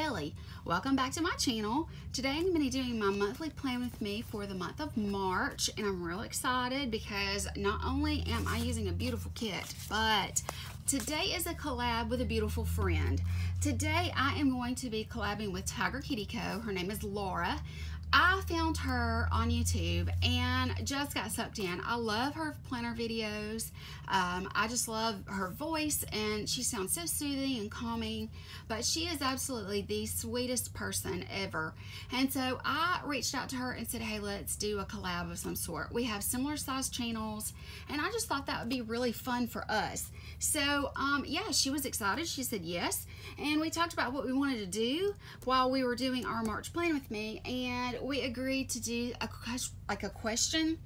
Kelly. Welcome back to my channel. Today I'm going to be doing my monthly plan with me for the month of March, and I'm real excited because not only am I using a beautiful kit, but today is a collab with a beautiful friend. Today I am going to be collabing with TygerKittyCo. Her name is Laura. I found her on YouTube and just got sucked in. I love her planner videos. I just love her voice, and she sounds so soothing and calming, but she is absolutely the sweetest person ever. And so I reached out to her and said, hey, let's do a collab of some sort. We have similar sized channels, and I just thought that would be really fun for us. So yeah, she was excited. She said yes, and we talked about what we wanted to do while we were doing our March plan with me, and we agreed to do a question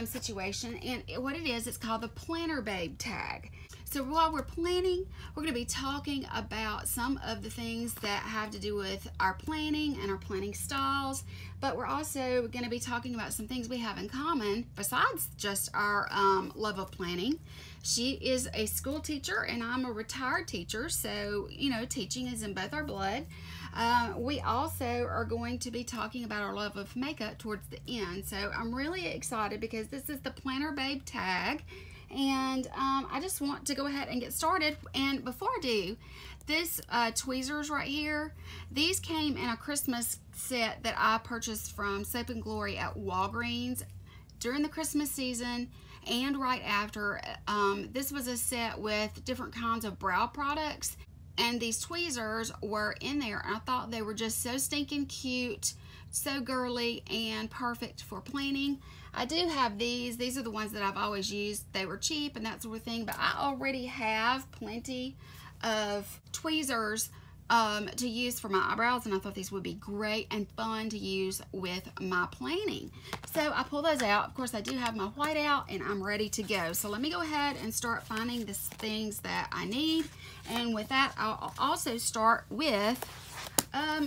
situation. And what it is, it's called the Planner Babe tag. So while we're planning, we're going to be talking about some of the things that have to do with our planning and our planning styles, but we're also going to be talking about some things we have in common besides just our love of planning. She is a school teacher and I'm a retired teacher, so you know, teaching is in both our blood. We also are going to be talking about our love of makeup towards the end, so I'm really excited because this is the Planner Babe tag. And I just want to go ahead and get started. And before I do, this tweezers right here, these came in a Christmas set that I purchased from Soap and Glory at Walgreens during the Christmas season and right after. This was a set with different kinds of brow products, and these tweezers were in there, and I thought they were just so stinking cute, so girly, and perfect for planning. I do have these. These are the ones that I've always used. They were cheap and that sort of thing, but I already have plenty of tweezers to use for my eyebrows, and I thought these would be great and fun to use with my planning. So I pull those out. Of course, I do have my white out, and I'm ready to go. So let me go ahead and start finding the things that I need. And with that, I'll also start with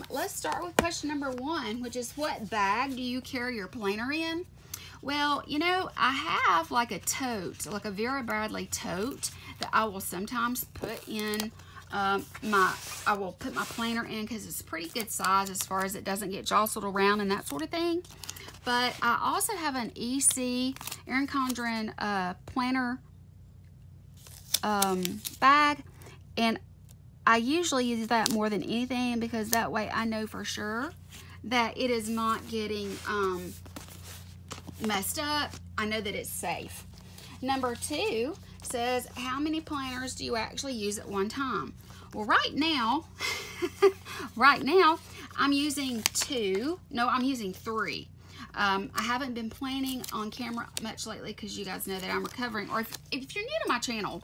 let's start with question number one, which is, what bag do you carry your planner in? Well, you know, I have like a tote, like a Vera Bradley tote that I will sometimes put in I will put my planner in because it's a pretty good size as far as it doesn't get jostled around and that sort of thing. But I also have an EC Erin Condren planner bag, and I usually use that more than anything because that way I know for sure that it is not getting messed up. I know that it's safe. Number two says, how many planners do you actually use at one time? Well, right now, I'm using two. No, I'm using three. I haven't been planning on camera much lately because you guys know that I'm recovering. Or if you're new to my channel,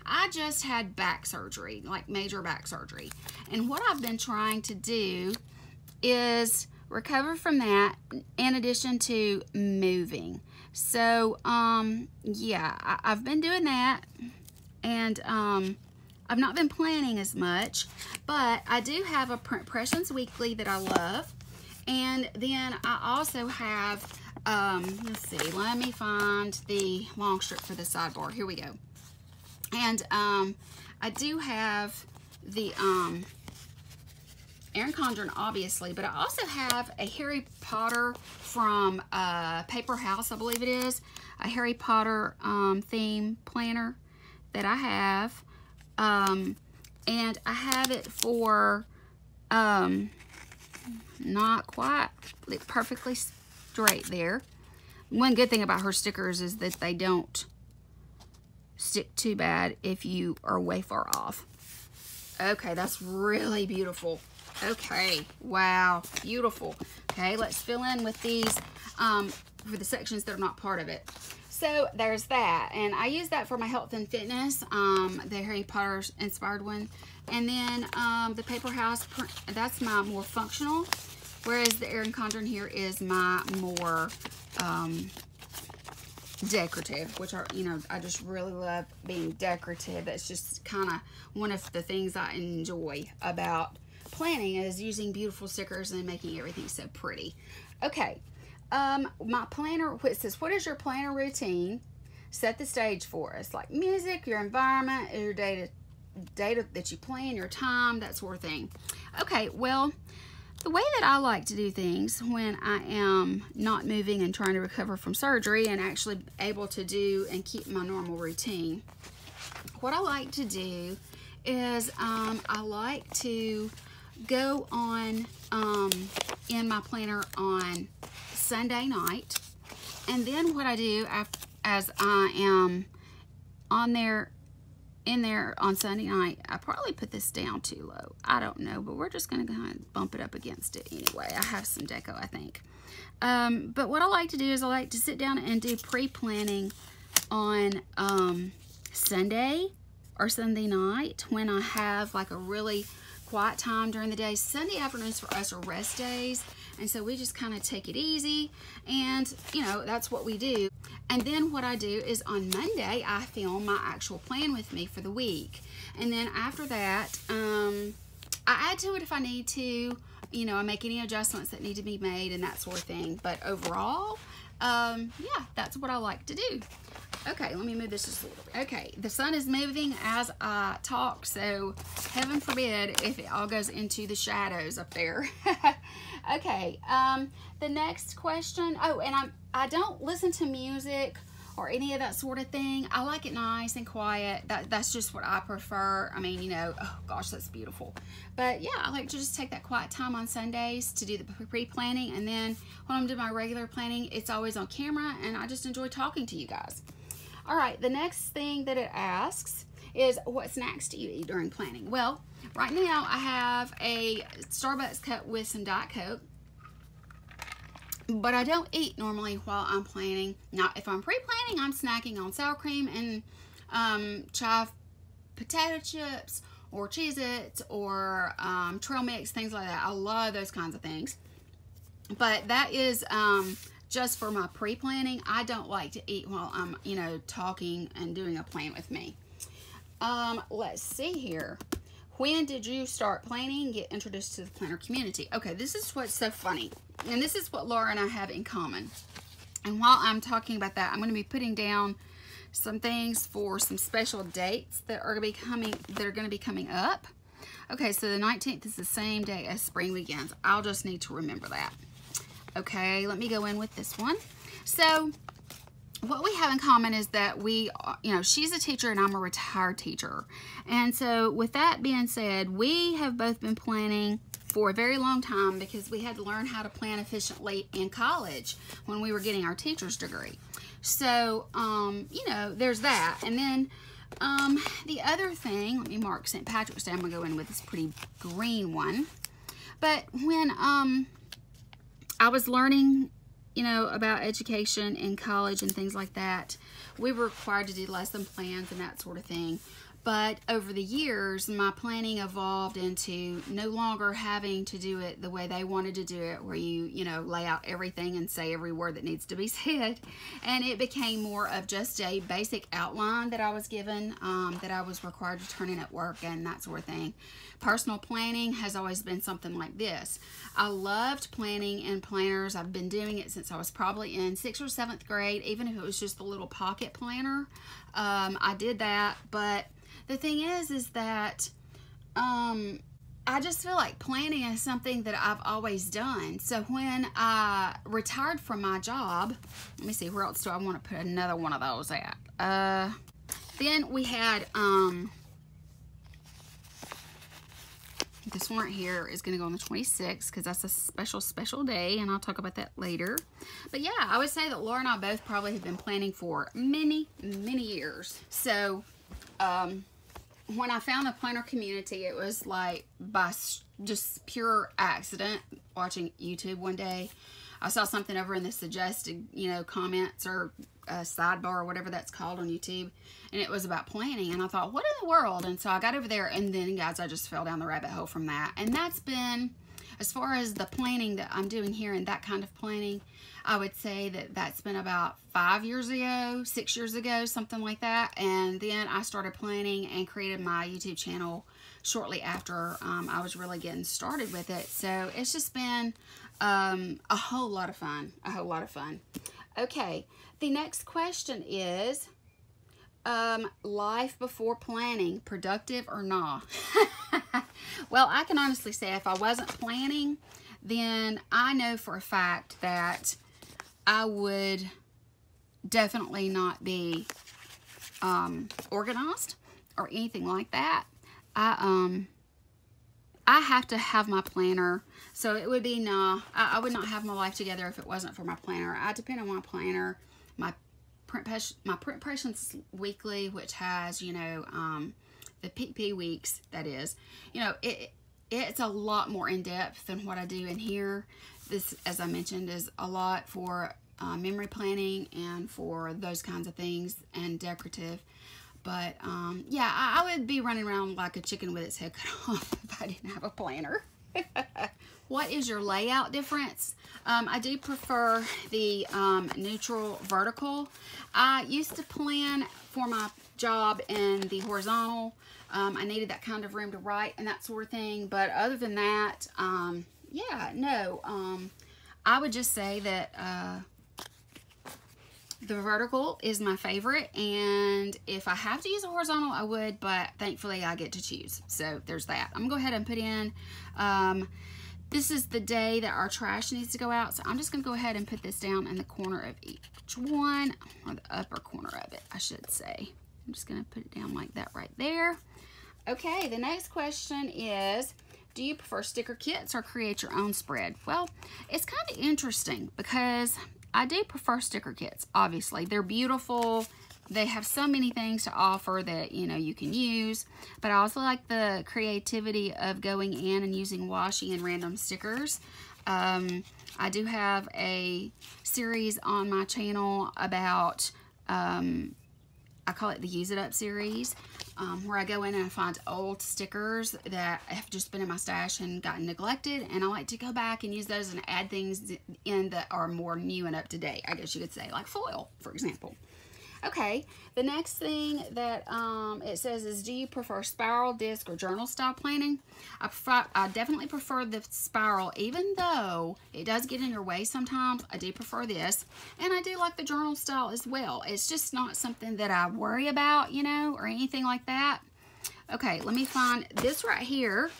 I just had back surgery, like major back surgery. And what I've been trying to do is recover from that in addition to moving. So yeah, I've been doing that, and I've not been planning as much, but I do have a Print Impressions Weekly that I love. And then I also have let's see, let me find the long strip for the sidebar. Here we go. And I do have the Erin Condren, obviously, but I also have a Harry Potter from Paper House, I believe it is, a Harry Potter theme planner that I have, and I have it for not quite perfectly straight there. One good thing about her stickers is that they don't stick too bad if you are way far off. Okay, that's really beautiful. Okay, wow, beautiful. Okay, let's fill in with these for the sections that are not part of it. So there's that, and I use that for my health and fitness, the Harry Potter inspired one. And then the Paper House, that's my more functional, whereas the Erin Condren here is my more decorative, which are, you know, I just really love being decorative. That's just kind of one of the things I enjoy about planning, is using beautiful stickers and making everything so pretty. Okay, my planner, it says, what is your planner routine? Set the stage for us, like music, your environment, your day date that you plan, your time, that sort of thing. Okay, well, the way that I like to do things when I am not moving and trying to recover from surgery and actually able to do and keep my normal routine, what I like to do is I like to go on in my planner on Sunday night, and then what I do as I am in there on Sunday night, I probably put this down too low. I don't know, but we're just gonna kind of bump it up against it anyway. I have some deco, I think. But what I like to do is I like to sit down and do pre-planning on Sunday or Sunday night when I have like a really quiet time during the day. Sunday afternoons for us are rest days, and so we just kind of take it easy, and you know, that's what we do. And then what I do is on Monday I film my actual plan with me for the week, and then after that I add to it if I need to, you know, I make any adjustments that need to be made and that sort of thing. But overall, yeah, that's what I like to do. Okay, let me move this just a little bit. Okay, the sun is moving as I talk, so heaven forbid if it all goes into the shadows up there. Okay, the next question. Oh, and I don't listen to music or any of that sort of thing. I like it nice and quiet. That's just what I prefer. I mean, you know, oh gosh, that's beautiful. But yeah, I like to just take that quiet time on Sundays to do the pre-planning, and then when I'm doing my regular planning, it's always on camera, and I just enjoy talking to you guys. All right, the next thing that it asks is, what snacks do you eat during planning? Well, right now I have a Starbucks cup with some Diet Coke, but I don't eat normally while I'm planning. Now, if I'm pre-planning, I'm snacking on sour cream and chive potato chips or Cheez-Its or trail mix, things like that. I love those kinds of things. But that is just for my pre-planning. I don't like to eat while I'm, you know, talking and doing a plan with me. Let's see here. When did you start planning, get introduced to the planner community? Okay, this is what's so funny, and this is what Laura and I have in common. And while I'm talking about that, I'm going to be putting down some things for some special dates that are going to be coming up. Okay, so the 19th is the same day as spring begins. I'll just need to remember that. Okay, let me go in with this one. So what we have in common is that we, you know, she's a teacher and I'm a retired teacher. And so with that being said, we have both been planning for a very long time because we had to learn how to plan efficiently in college when we were getting our teacher's degree. So, you know, there's that. And then the other thing, let me mark St. Patrick's Day. I'm gonna go in with this pretty green one. But when I was learning, you know, about education in college and things like that, we were required to do lesson plans and that sort of thing. But over the years, my planning evolved into no longer having to do it the way they wanted to do it, where you know, lay out everything and say every word that needs to be said. And it became more of just a basic outline that I was given, that I was required to turn in at work and that sort of thing. Personal planning has always been something like this. I loved planning in planners. I've been doing it since I was probably in 6th or 7th grade, even if it was just a little pocket planner. I did that, but the thing is that I just feel like planning is something that I've always done. So when I retired from my job, let me see, where else do I want to put another one of those at? Then we had, this one right here is going to go on the 26th because that's a special day, and I'll talk about that later. But yeah, I would say that Laura and I both probably have been planning for many years. So, when I found the planner community, it was like by just pure accident watching YouTube one day. I saw something over in the suggested, you know, comments or sidebar or whatever that's called on YouTube, and it was about planning, and I thought, what in the world? And so I got over there, and then guys, I just fell down the rabbit hole from that. And that's been, as far as the planning that I'm doing here and that kind of planning, I would say that that's been about 5 years ago, 6 years ago, something like that. And then I started planning and created my YouTube channel shortly after I was really getting started with it. So it's just been a whole lot of fun, Okay, the next question is, Life before planning, productive or not? Well, I can honestly say if I wasn't planning, then I know for a fact that I would definitely not be organized or anything like that. I have to have my planner, so it would be I would not have my life together if it wasn't for my planner. I depend on my planner, my print impressions weekly, which has, you know, the PP weeks, that is, you know, it's a lot more in depth than what I do in here. This, as I mentioned, is a lot for memory planning and for those kinds of things and decorative. But yeah, I would be running around like a chicken with its head cut off if I didn't have a planner. What is your layout difference? I do prefer the neutral vertical. I used to plan for my job in the horizontal. I needed that kind of room to write and that sort of thing. But other than that, yeah, no. I would just say that the vertical is my favorite, and if I have to use a horizontal, I would, but thankfully I get to choose. So there's that. I'm gonna go ahead and put in, this is the day that our trash needs to go out, so I'm just gonna go ahead and put this down in the corner of each one, or the upper corner of it, I should say. I'm just gonna put it down like that right there. Okay, the next question is, do you prefer sticker kits or create your own spread? Well, it's kind of interesting because I do prefer sticker kits, obviously. They're beautiful. They have so many things to offer that, you know, you can use. But I also like the creativity of going in and using washi and random stickers. I do have a series on my channel about, I call it the Use It Up series, where I go in and I find old stickers that have just been in my stash and gotten neglected, and I like to go back and use those and add things in that are more new and up to date, I guess you could say, like foil, for example. Okay, the next thing that it says is, do you prefer spiral, disc, or journal style planning? I definitely prefer the spiral, even though it does get in your way sometimes. I do prefer this, and I do like the journal style as well. It's just not something that I worry about, you know, or anything like that. Okay, let me find this right here.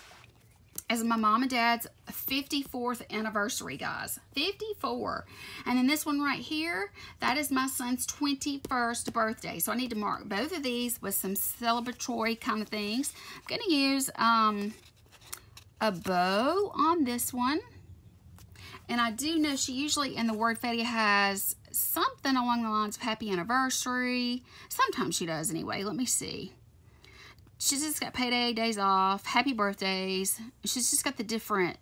As my mom and dad's 54th anniversary, guys. 54. And then this one right here, that is my son's 21st birthday. So I need to mark both of these with some celebratory kind of things. I'm going to use a bow on this one. And I do know she usually in the word Fetty has something along the lines of happy anniversary. Sometimes she does anyway. Let me see. She's just got payday, days off, happy birthdays. She's just got the different.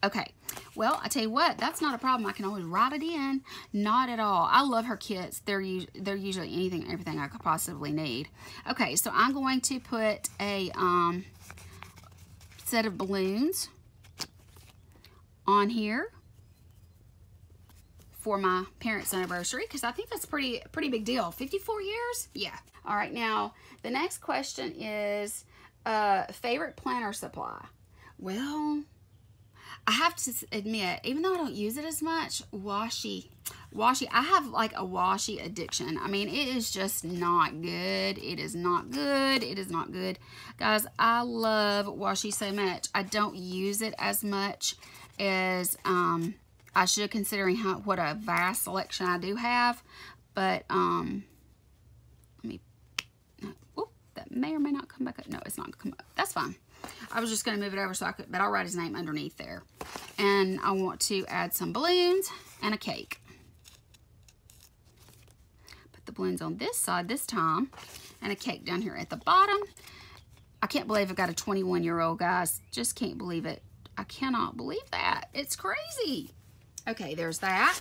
Okay, well, I tell you what, that's not a problem. I can always write it in. Not at all. I love her kits. They're usually anything and everything I could possibly need. Okay, so I'm going to put a set of balloons on here for my parents' anniversary, because I think that's pretty big deal. 54 years? Yeah. All right, now the next question is favorite planner supply. Well, I have to admit, even though I don't use it as much, washi, I have like a washi addiction. I mean, it is just not good. It is not good. It is not good. Guys, I love washi so much. I don't use it as much as I should, considering what a vast selection I do have. But let me, that may or may not come back up. No, it's not come up. That's fine. I was just going to move it over so I could, but I'll write his name underneath there. And I want to add some balloons and a cake. Put the balloons on this side this time, and a cake down here at the bottom. I can't believe I've got a 21-year-old, guys. Just can't believe it. I cannot believe that. It's crazy. Okay, there's that.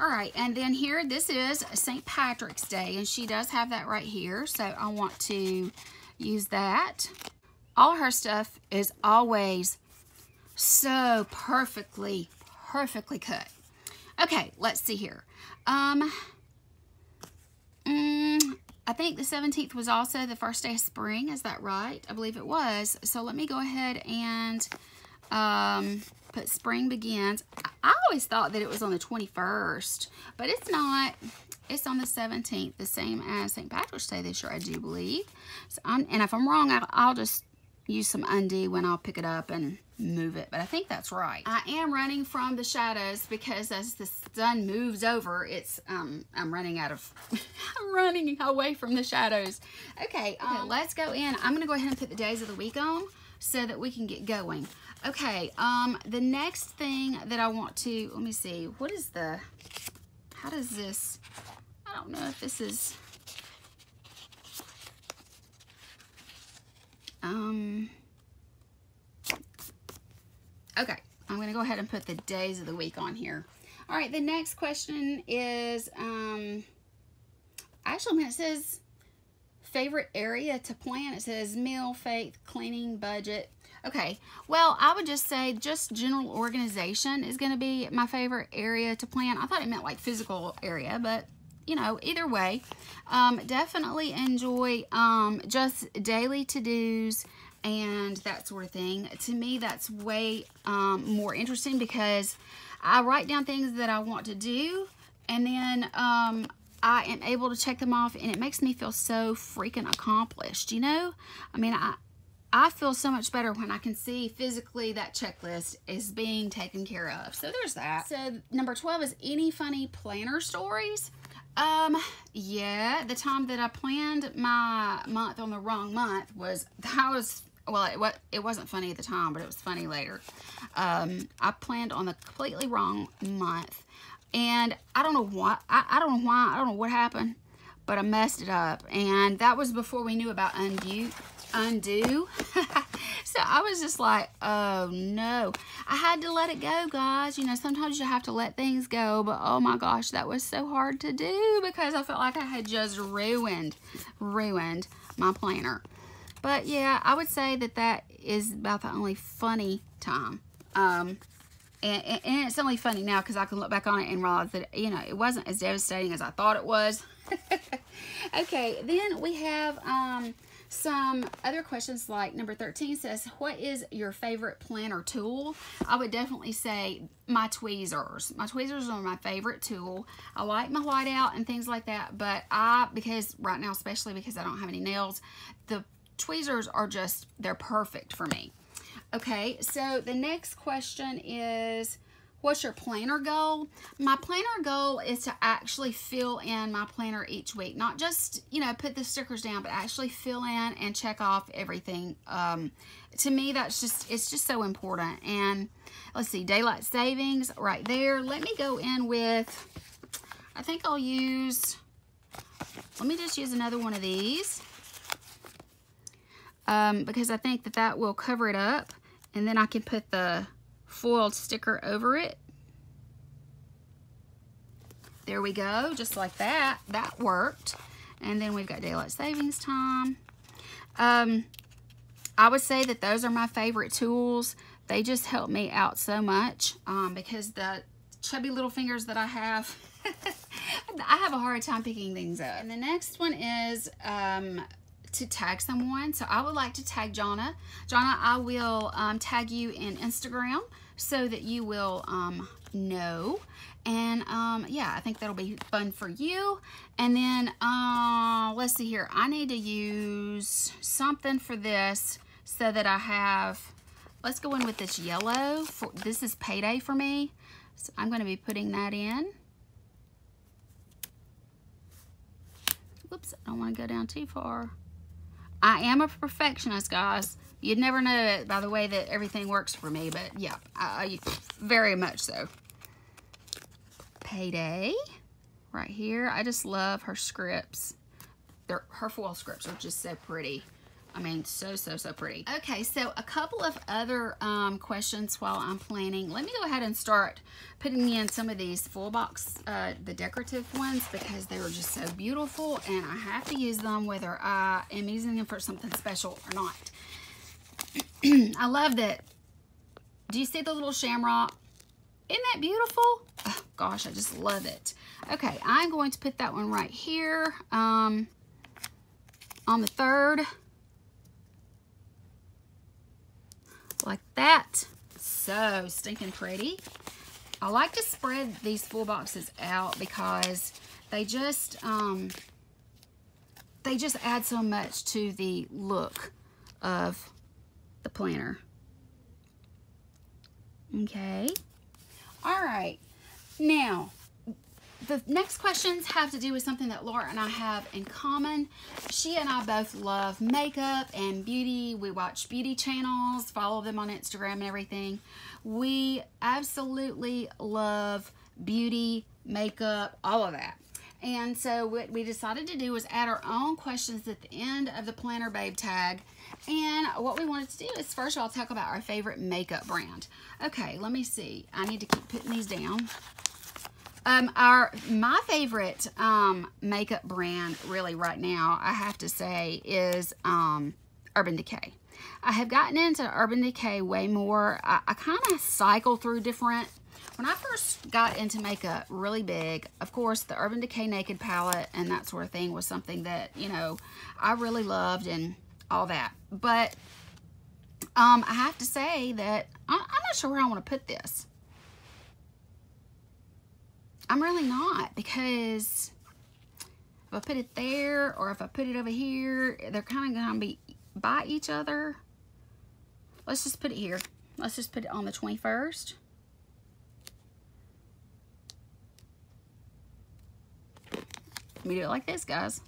All right, and then here, this is St. Patrick's Day, and she does have that right here, so I want to use that. All her stuff is always so perfectly cut. Okay, let's see here. I think the 17th was also the first day of spring. Is that right? I believe it was. So let me go ahead and put spring begins. I always thought that it was on the 21st, but it's not. It's on the 17th, the same as St. Patrick's Day this year, I do believe. So and if I'm wrong, I'll just use some undo when I'll pick it up and move it, but I think that's right. I am running from the shadows because as the sun moves over, it's I'm running out of I'm running away from the shadows. Okay, let's go in. I'm gonna go ahead and put the days of the week on so that we can get going. Okay, the next thing that I want to, let me see, what is the, how does this, I don't know if this is, okay, I'm going to go ahead and put the days of the week on here. All right, the next question is, actually, when it says favorite area to plan, it says meal, faith, cleaning, budget. Okay, well, I would just say just general organization is going to be my favorite area to plan. I thought it meant like physical area, but you know, either way, definitely enjoy just daily to-dos and that sort of thing. To me, that's way more interesting because I write down things that I want to do, and then I am able to check them off, and it makes me feel so freaking accomplished, you know? I mean, I feel so much better when I can see physically that checklist is being taken care of. So there's that. So number 12 is any funny planner stories. Yeah, the time that I planned my month on the wrong month was, well, it wasn't funny at the time, but it was funny later. I planned on the completely wrong month, and I don't know why, I don't know what happened, but I messed it up, and that was before we knew about undo. So I was just like, oh no, I had to let it go, guys. You know, sometimes you have to let things go, but oh my gosh, that was so hard to do because I felt like I had just ruined my planner. But yeah, I would say that is about the only funny time. And it's only funny now because I can look back on it and realize that, you know, it wasn't as devastating as I thought it was. Okay, then we have some other questions, like number 13 says, what is your favorite planner tool? I would definitely say my tweezers. My tweezers are my favorite tool. I like my whiteout and things like that, but because right now, especially because I don't have any nails, the tweezers are just, they're perfect for me. Okay, so the next question is, what's your planner goal? My planner goal is to actually fill in my planner each week. Not just, you know, put the stickers down, but actually fill in and check off everything. To me, it's just so important. And let's see, daylight savings right there. Let me go in with, I think I'll use, let me just use another one of these. Because I think that will cover it up, and then I can put the foiled sticker over it. There we go, just like that. That worked. And then we've got daylight savings time. I would say that those are my favorite tools. They just help me out so much because the chubby little fingers that I have, I have a hard time picking things up. And the next one is to tag someone. So I would like to tag Jonna. Jonna, I will tag you in Instagram so that you will know. And yeah, I think that'll be fun for you. And then let's see here. I need to use something for this so that I have, let's go in with this yellow. This is payday for me. So I'm going to be putting that in. Whoops, I don't want to go down too far. I am a perfectionist, guys. You'd never know it by the way that everything works for me, but yeah, very much so. Payday, right here. I just love her scripts. Her foil scripts are just so pretty. I mean, so pretty. Okay, so a couple of other questions while I'm planning. Let me go ahead and start putting in some of these full box, the decorative ones, because they are just so beautiful, and I have to use them whether I am using them for something special or not. I love that. Do you see the little shamrock? Isn't that beautiful? Oh, gosh, I just love it. Okay, I'm going to put that one right here on the 3rd. Like that. So stinking pretty. I like to spread these full boxes out because they just add so much to the look of the planner. Okay. All right. Now, the next questions have to do with something that Laura and I have in common. She and I both love makeup and beauty. We watch beauty channels, follow them on Instagram and everything. We absolutely love beauty, makeup, all of that. And so what we decided to do was add our own questions at the end of the Planner Babe tag. And what we wanted to do is, first of all, talk about our favorite makeup brand. Okay, let me see. I need to keep putting these down. My favorite makeup brand really right now, I have to say, is Urban Decay. I have gotten into Urban Decay way more. I kind of cycle through different. When I first got into makeup really big, of course, the Urban Decay Naked palette and that sort of thing was something that, you know, I really loved and all that. But I have to say that I'm not sure where I want to put this. I'm really not, because if I put it there or if I put it over here, they're kind of going to be by each other. Let's just put it here. Let's just put it on the 21st. Let me do it like this, guys.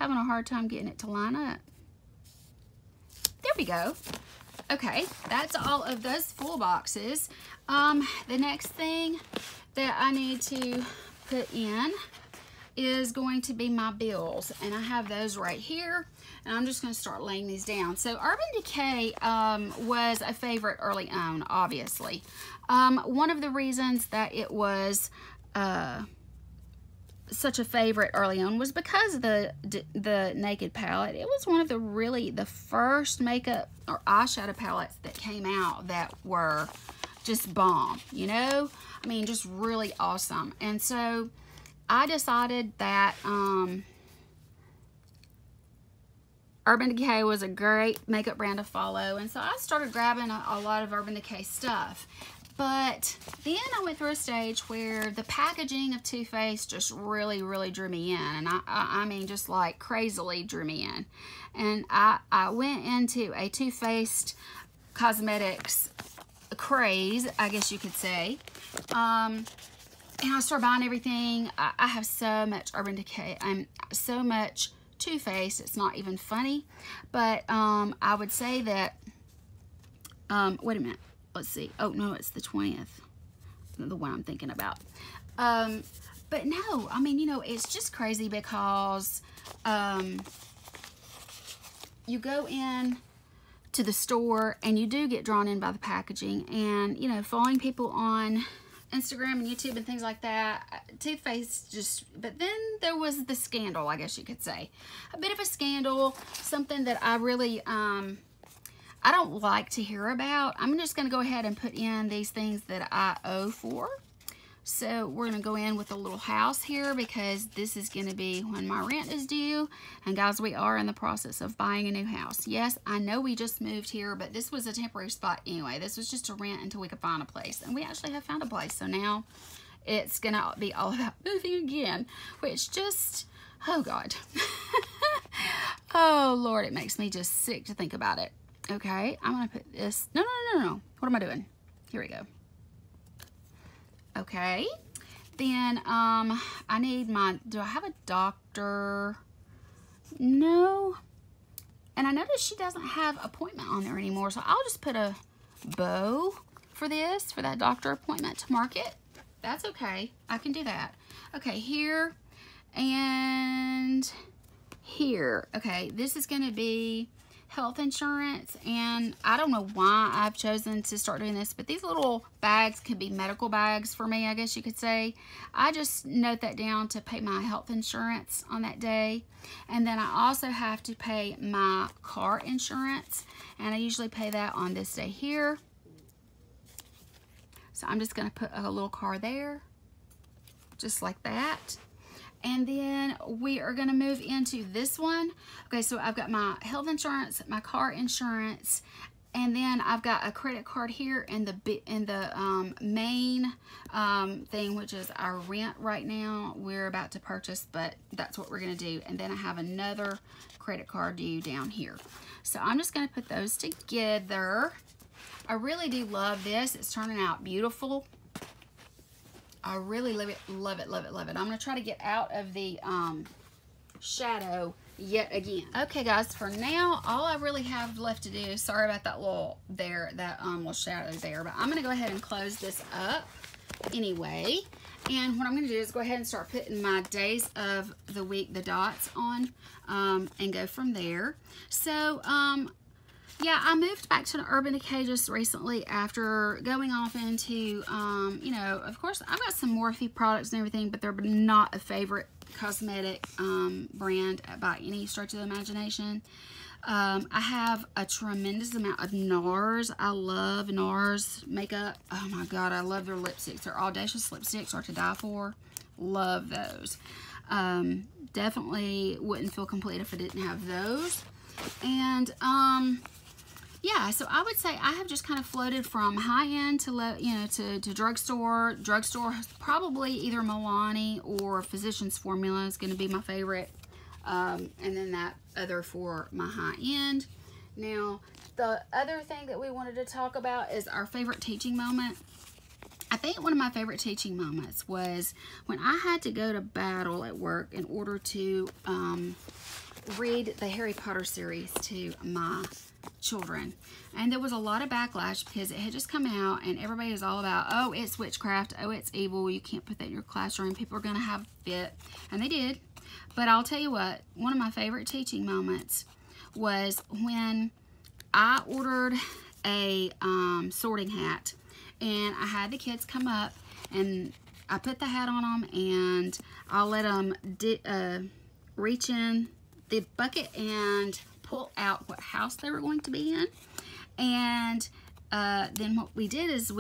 Having a hard time getting it to line up. There we go. Okay, that's all of those full boxes. The next thing that I need to put in is going to be my bills, and I have those right here, and I'm just going to start laying these down. So Urban Decay was a favorite early on, obviously. One of the reasons that it was such a favorite early on was because of the Naked palette. It was one of the first makeup or eyeshadow palettes that came out that were just bomb, you know? I mean, just really awesome. And so I decided that Urban Decay was a great makeup brand to follow, and so I started grabbing a lot of Urban Decay stuff. But then I went through a stage where the packaging of Too Faced just really, really drew me in. And I mean, just like crazily drew me in. And I went into a Too Faced cosmetics craze, I guess you could say. And I started buying everything. I have so much Urban Decay. I'm so much Too Faced. It's not even funny. But I would say that, wait a minute. Let's see. Oh, no, it's the 20th. The one I'm thinking about. But no, I mean, you know, it's just crazy because you go in to the store and you do get drawn in by the packaging. And, you know, following people on Instagram and YouTube and things like that, Too Faced just, but then there was the scandal, I guess you could say. A bit of a scandal, something that I really, I don't like to hear about. I'm just going to go ahead and put in these things that I owe for. So we're going to go in with a little house here because this is going to be when my rent is due. And guys, we are in the process of buying a new house. Yes, I know we just moved here, but this was a temporary spot anyway. This was just a rent until we could find a place. And we actually have found a place. So now it's going to be all about moving again, which just, oh God. Oh Lord, it makes me just sick to think about it. Okay, I'm going to put this, no. What am I doing? Here we go. Okay, then I need my, do I have a doctor? No. And I noticed she doesn't have appointment on there anymore, so I'll just put a bow for this, for that doctor appointment to mark it. That's okay. I can do that. Okay, here and here. Okay, this is going to be health insurance, and I don't know why I've chosen to start doing this, but these little bags could be medical bags for me, I guess you could say. I just note that down to pay my health insurance on that day, and then I also have to pay my car insurance, and I usually pay that on this day here. So I'm just going to put a little car there, just like that. And then we are going to move into this one. Okay, so I've got my health insurance, my car insurance, And then I've got a credit card here in the main thing, which is our rent right now. We're about to purchase, but that's what we're going to do. And then I have another credit card due down here. So I'm just going to put those together. I really do love this. It's turning out beautiful. I really love it, love it, love it, love it. I'm going to try to get out of the shadow yet again. Okay guys, for now all I really have left to do, sorry about that little little shadow there, but I'm gonna go ahead and close this up anyway. And what I'm gonna do is go ahead and start putting my days of the week, the dots on, and go from there. So yeah, I moved back to Urban Decay just recently after going off into you know, of course I've got some Morphe products and everything, but they're not a favorite cosmetic brand by any stretch of the imagination. I have a tremendous amount of NARS. I love NARS makeup. Oh my god, I love their lipsticks. Their Audacious lipsticks are to die for. Love those. Definitely wouldn't feel complete if I didn't have those. And yeah, so I would say I have just kind of floated from high end to low, you know, to drugstore. Drugstore, probably either Milani or Physicians Formula is going to be my favorite. And then that other for my high end. Now, the other thing that we wanted to talk about is our favorite teaching moment. I think one of my favorite teaching moments was when I had to go to battle at work in order to read the Harry Potter series to my children. And there was a lot of backlash because it had just come out and everybody is all about, oh, it's witchcraft, oh, it's evil, you can't put that in your classroom, people are going to have a fit. And they did. But I'll tell you what, one of my favorite teaching moments was when I ordered a sorting hat, and I had the kids come up and I put the hat on them and I'll let them reach in the bucket and pull out what house they were going to be in. And then what we did is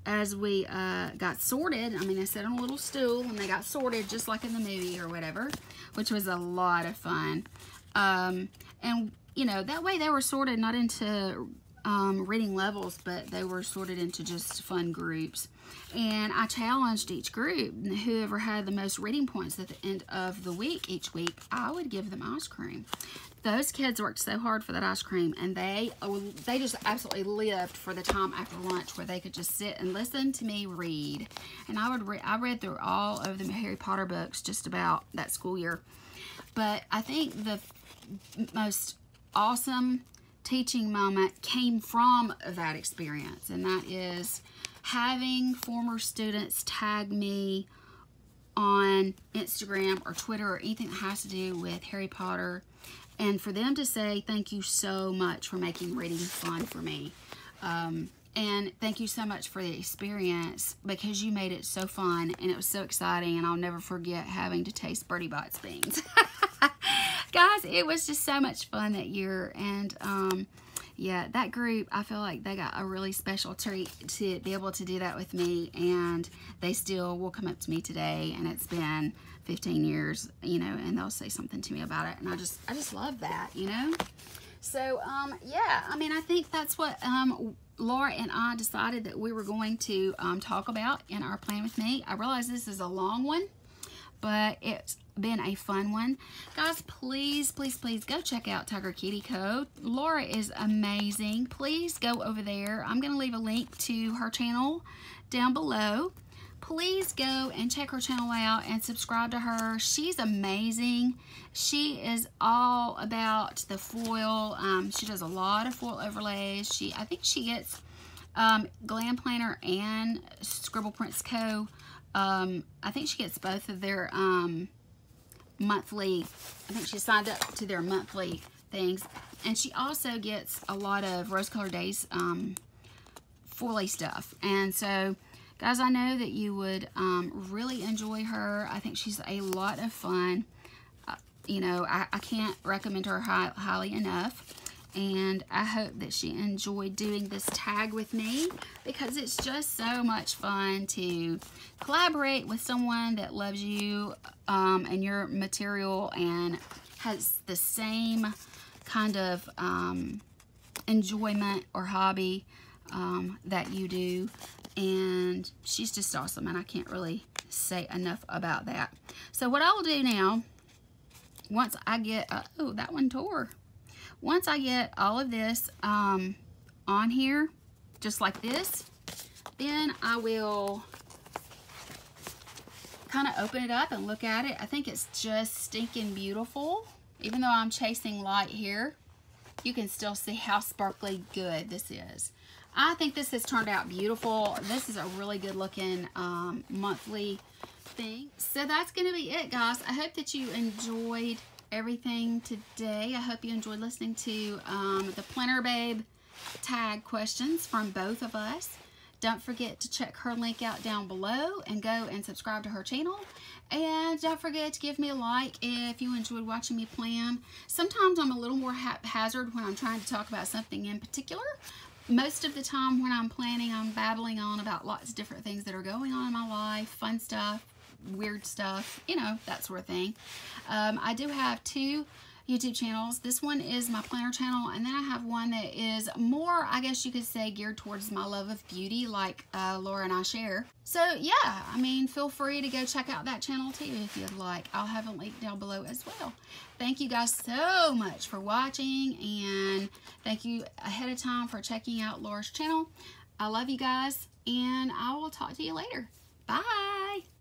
as we got sorted, I mean, I sat on a little stool and they got sorted just like in the movie or whatever, which was a lot of fun. And, you know, that way they were sorted not into reading levels, but they were sorted into just fun groups. And I challenged each group, whoever had the most reading points at the end of the week, each week, I would give them ice cream. Those kids worked so hard for that ice cream, and they just absolutely lived for the time after lunch where they could just sit and listen to me read. And I read through all of the Harry Potter books just about that school year. But I think the most awesome teaching moment came from that experience, and that is having former students tag me on Instagram or Twitter or anything that has to do with Harry Potter, and for them to say thank you so much for making reading fun for me, and thank you so much for the experience because you made it so fun and it was so exciting, and I'll never forget having to taste Birdie Bots beans. Guys, it was just so much fun that year. And yeah, that group, I feel like they got a really special treat to be able to do that with me, and they still will come up to me today, and it's been 15 years, you know, and they'll say something to me about it, and I just love that, you know. So yeah, I mean, I think that's what Laura and I decided that we were going to talk about in our plan with me. I realize this is a long one, but it's been a fun one. Guys, please, please, please go check out TygerKittyCo. Laura is amazing. Please go over there. I'm going to leave a link to her channel down below. Please go and check her channel out and subscribe to her. She's amazing. She is all about the foil. She does a lot of foil overlays. I think she gets Glam Planner and Scribble Prints Co. I think she gets both of their monthly, I think she signed up to their monthly things, and she also gets a lot of Rose Colored Days foily stuff. And so guys, I know that you would really enjoy her. I think she's a lot of fun. You know, I can't recommend her highly enough. And I hope that she enjoyed doing this tag with me, because it's just so much fun to collaborate with someone that loves you and your material and has the same kind of enjoyment or hobby that you do. And she's just awesome, and I can't really say enough about that. So what I will do now, once I get, oh, that one tore. Once I get all of this on here, just like this, then I will kind of open it up and look at it. I think it's just stinking beautiful. Even though I'm chasing light here, you can still see how sparkly good this is. I think this has turned out beautiful. This is a really good looking monthly thing. So that's going to be it, guys. I hope that you enjoyed everything today. I hope you enjoyed listening to the Planner Babe tag questions from both of us. Don't forget to check her link out down below and go and subscribe to her channel. And don't forget to give me a like if you enjoyed watching me plan. Sometimes I'm a little more haphazard when I'm trying to talk about something in particular. Most of the time when I'm planning, I'm babbling on about lots of different things that are going on in my life, fun stuff, weird stuff, you know, that sort of thing. I do have 2 YouTube channels. This one is my planner channel, and then I have one that is more, I guess you could say, geared towards my love of beauty, like Laura and I share. So yeah, I mean, feel free to go check out that channel too if you'd like. I'll have a link down below as well. Thank you guys so much for watching, and thank you ahead of time for checking out Laura's channel. I love you guys, and I will talk to you later. Bye!